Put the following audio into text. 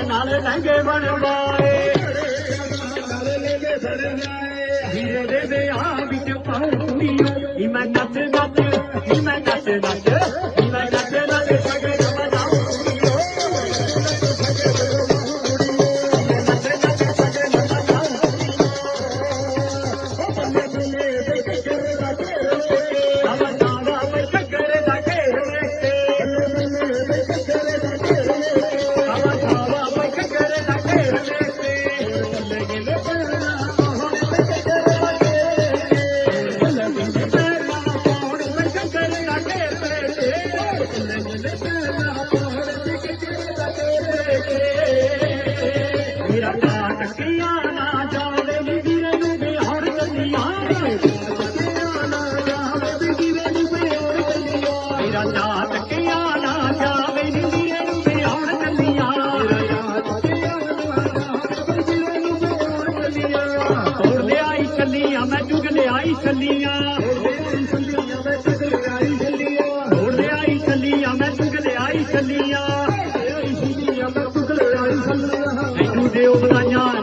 नाल लहंगे बनवाए हीरे दे विआह विच पाऊं कुड़ियों नी मैं नच नच नी मैं नच नच नी मैं नच नच सगड़ बजाऊं कुड़ियों नच नच सगड़ बजाऊं मेरा टकिया ना जावे वीरे नूं बेहोर गलियां मेरा टकिया ना जावे वीरे नूं बेहोर गलियां तोड़ ले आई छलियां मैं चुग ले आई छलियां तोड़ ले आई छलियां मैं चुग ले आई छलियां दे बधाइयां